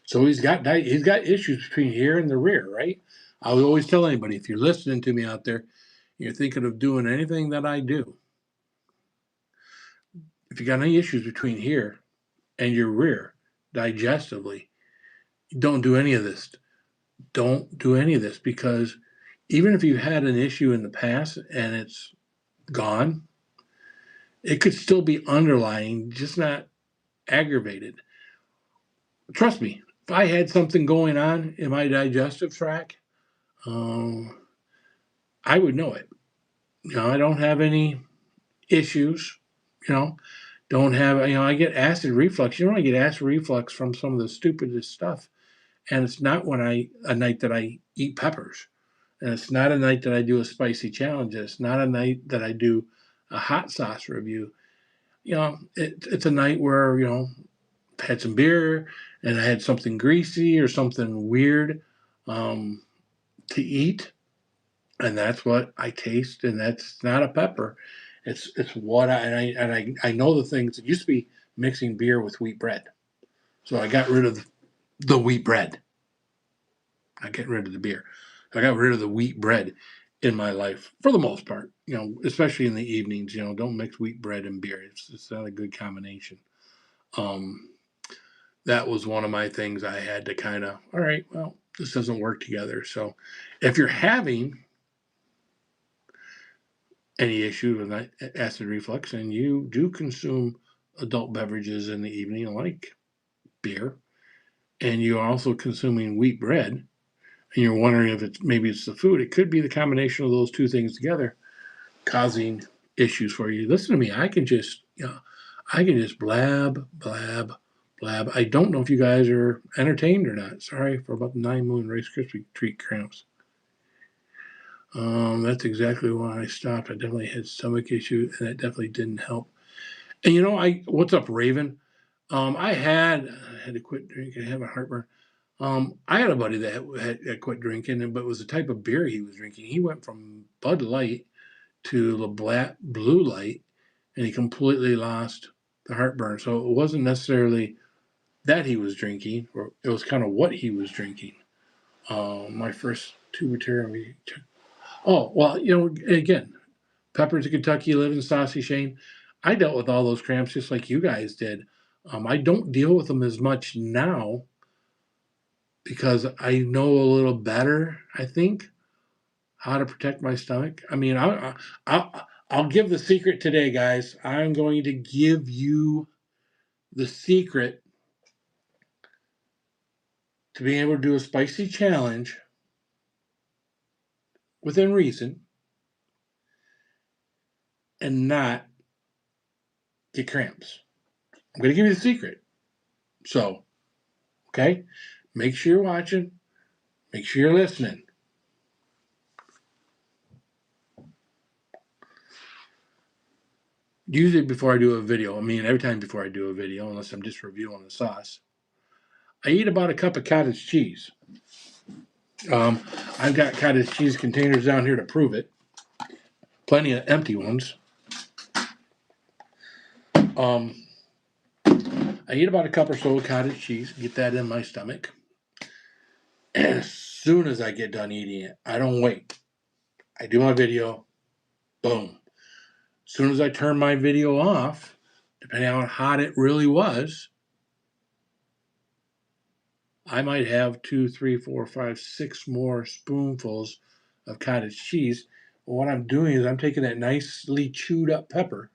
so he's got issues between here and the rear, right? I would always tell anybody, if you're listening to me out there, you're thinking of doing anything that I do, if you got any issues between here and your rear digestively, don't do any of this. Don't do any of this, because even if you had an issue in the past and it's gone, it could still be underlying, just not aggravated. Trust me, if I had something going on in my digestive tract, um, I would know it. I don't have any issues. You know, don't have. I get acid reflux. I get acid reflux from some of the stupidest stuff, and it's not a night that I eat peppers, and it's not a night that I do a spicy challenge. It's not a night that I do a hot sauce review. It's a night where had some beer and I had something greasy or something weird um, to eat, and that's what I taste, and that's not a pepper. It's what I know the things. It used to be mixing beer with wheat bread, so I got rid of the wheat bread. I get rid of the beer. I got rid of the wheat bread in my life for the most part. Especially in the evenings. Don't mix wheat bread and beer. It's not a good combination. Um, that was one of my things I had to kind of, all right, well, this doesn't work together. So if you're having any issue with acid reflux and you do consume adult beverages in the evening like beer, and you're also consuming wheat bread, and you're wondering if maybe it's the food, it could be the combination of those two things together causing issues for you. Listen to me. I can just blab, blab, blab. I don't know if you guys are entertained or not. Sorry for about the 9 Moon Rice Krispie treat cramps. That's exactly why I stopped. I definitely had stomach issues, and that definitely didn't help. And what's up, Raven? I had to quit drinking. I have a heartburn. I had a buddy that had quit drinking, but it was the type of beer he was drinking. He went from Bud Light to the Black Blue Light, and he completely lost the heartburn. So it wasn't necessarily that he was drinking, or it was kind of what he was drinking. My first two tiramisu. Oh well, again, Peppers of Kentucky, living saucy Shane. I dealt with all those cramps just like you guys did. I don't deal with them as much now because I know a little better, I think. how to protect my stomach. I mean, I'll give the secret today, guys. I'm going to give you the secret to being able to do a spicy challenge within reason and not get cramps. I'm going to give you the secret. So, okay, make sure you're watching. Make sure you're listening. Usually before I do a video, I mean every time before I do a video, unless I'm just reviewing the sauce, I eat about a cup of cottage cheese. I've got cottage cheese containers down here to prove it. Plenty of empty ones. I eat about a cup or so of cottage cheese, get that in my stomach. And as soon as I get done eating it, I don't wait. I do my video, boom. As soon as I turn my video off, depending on how hot it really was, I might have 2, 3, 4, 5, 6 more spoonfuls of cottage cheese. What I'm doing is I'm taking that nicely chewed up pepper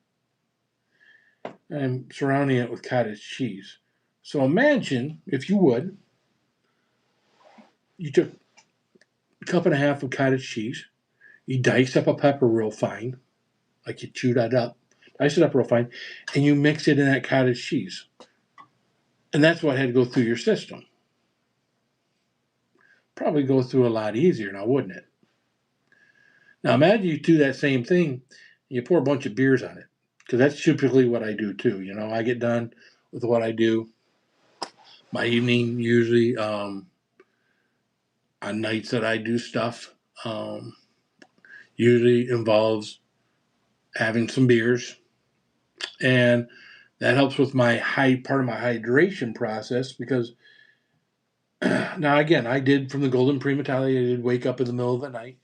and I'm surrounding it with cottage cheese. So imagine, if you would, you took a cup and a half of cottage cheese, you dice up a pepper real fine, like you chewed that up, dice it up real fine, and you mix it in that cottage cheese. And that's what had to go through your system. Probably go through a lot easier now, wouldn't it? Now imagine you do that same thing, and you pour a bunch of beers on it, because that's typically what I do too. You know, I get done with what I do. My evening usually on nights that I do stuff usually involves having some beers, and that helps with my part of my hydration process because now again I did from the Golden Pre-Metallic, I did wake up in the middle of the night.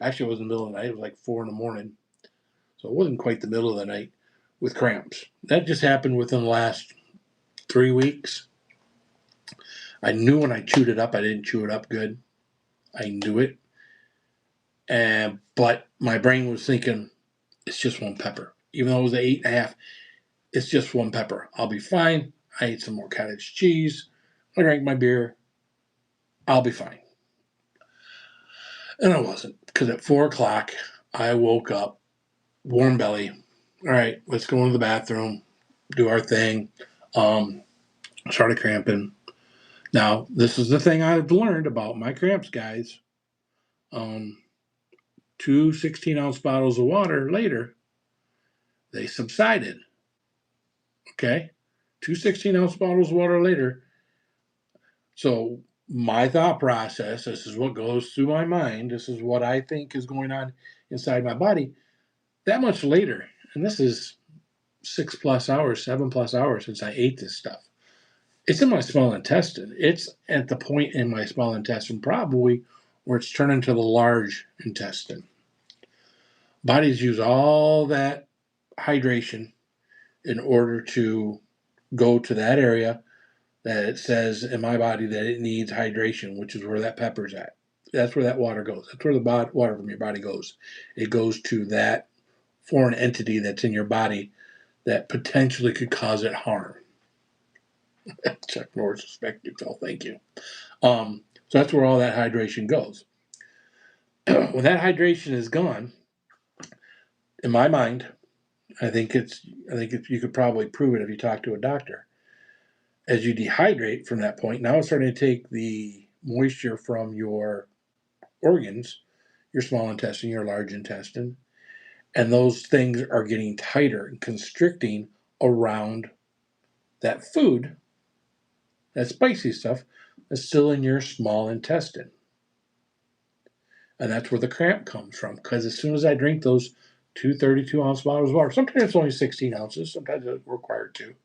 Actually, it wasn't the middle of the night; it was like 4 in the morning, so it wasn't quite the middle of the night with cramps. That just happened within the last 3 weeks. I knew when I chewed it up, I didn't chew it up good. I knew it, but my brain was thinking it's just one pepper, even though it was an 8.5. It's just one pepper. I'll be fine. I ate some more cottage cheese. I drank my beer. I'll be fine. And I wasn't, because at 4 o'clock, I woke up, warm belly. All right, let's go into the bathroom, do our thing. Started cramping. Now, this is the thing I've learned about my cramps, guys. 2 16-ounce bottles of water later, they subsided. Okay? 2 16-ounce bottles of water later. So my thought process, this is what goes through my mind, this is what I think is going on inside my body. That much later, and this is 6+ hours, 7+ hours since I ate this stuff. It's in my small intestine. It's at the point in my small intestine probably where it's turning to the large intestine. Bodies use all that hydration in order to go to that area that it says in my body that it needs hydration, which is where that pepper's at. That's where that water goes. That's where the water from your body goes. It goes to that foreign entity that's in your body that potentially could cause it harm. Chuck Norris perspective, Phil. Thank you. So that's where all that hydration goes. When that hydration is gone, in my mind, I think you could probably prove it if you talk to a doctor. As you dehydrate from that point, now it's starting to take the moisture from your organs, your small intestine, your large intestine, and those things are getting tighter and constricting around that food, that spicy stuff that's still in your small intestine. And that's where the cramp comes from, because as soon as I drink those 2 32-ounce bottles of water, sometimes it's only 16 ounces, sometimes it's required 2.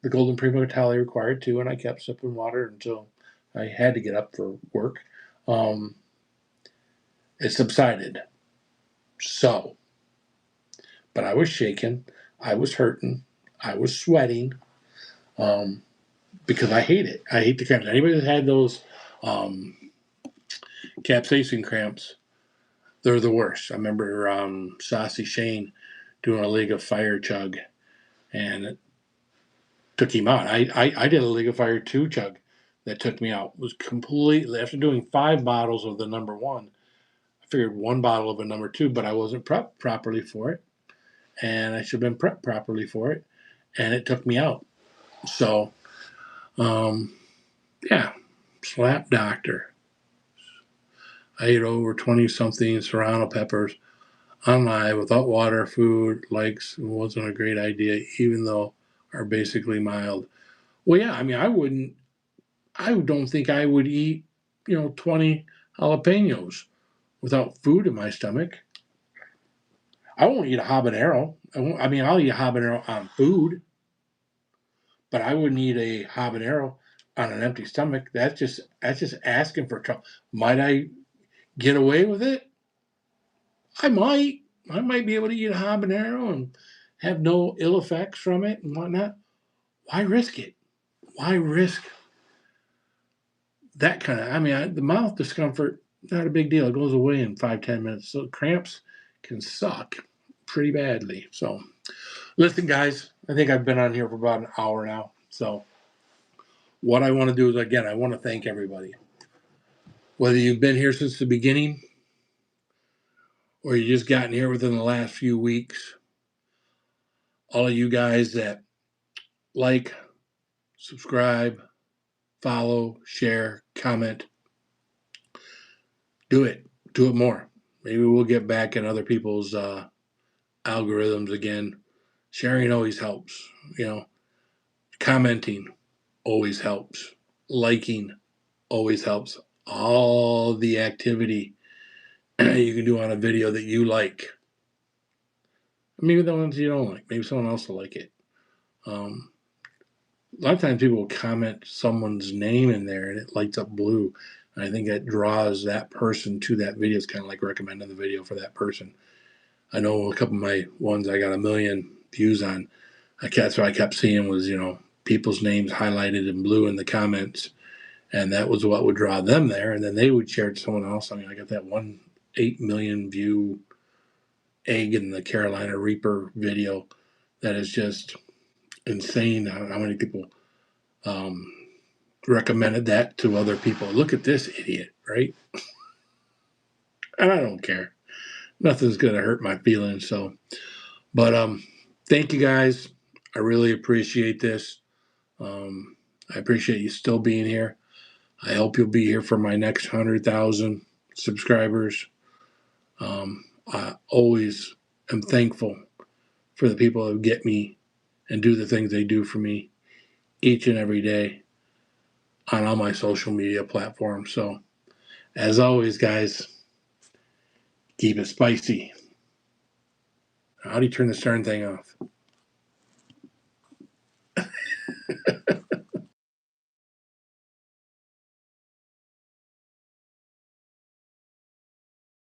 The Golden Pre-Metallic required 2, and I kept sipping water until I had to get up for work. It subsided. So, but I was shaking, I was hurting, I was sweating, because I hate it. I hate the cramps. Anybody that had those capsaicin cramps, they're the worst. I remember Saucy Shane doing a League of Fire chug, and it took him out. I did a League of Fire 2 chug that took me out. It was completely, after doing 5 bottles of the number 1, I figured 1 bottle of a number 2, but I wasn't prepped properly for it, and I should have been prepped properly for it, and it took me out. So, yeah, slap doctor. I ate over 20-something serrano peppers on live without water, food, likes. It wasn't a great idea, even though are basically mild. Well, yeah, I mean, I don't think I would eat, 20 jalapenos without food in my stomach. I won't eat a habanero. I'll eat a habanero on food, but I wouldn't eat a habanero on an empty stomach. That's just asking for trouble. Might I get away with it? I might. I might be able to eat a habanero and have no ill effects from it and whatnot. Why risk it? Why risk that kind of? The mouth discomfort, not a big deal. It goes away in 5-10 minutes. So cramps can suck pretty badly. So listen, guys, I think I've been on here for about an hour now. So what I want to do is, again, I want to thank everybody. Whether you've been here since the beginning or you just gotten here within the last few weeks, all of you guys that like, subscribe, follow, share, comment, do it. Do it more. Maybe we'll get back in other people's algorithms again. Sharing always helps. Commenting always helps. Liking always helps. All the activity you can do on a video that you like. Maybe the ones you don't like. Maybe someone else will like it. A lot of times people will comment someone's name in there and it lights up blue. And I think that draws that person to that video. It's kind of like recommending the video for that person. I know a couple of my ones I got 1 million views on. That's what I kept seeing was, people's names highlighted in blue in the comments. And that was what would draw them there. And then they would share it to someone else. I got that 8 million view egg in the Carolina Reaper video that is just insane how many people recommended that to other people. Look at this idiot, right? And I don't care. Nothing's going to hurt my feelings. But thank you guys. I really appreciate this. I appreciate you still being here. I hope you'll be here for my next 100,000 subscribers. I always am thankful for the people who get me and do the things they do for me each and every day on all my social media platforms. So, as always, guys, keep it spicy. How do you turn this darn thing off?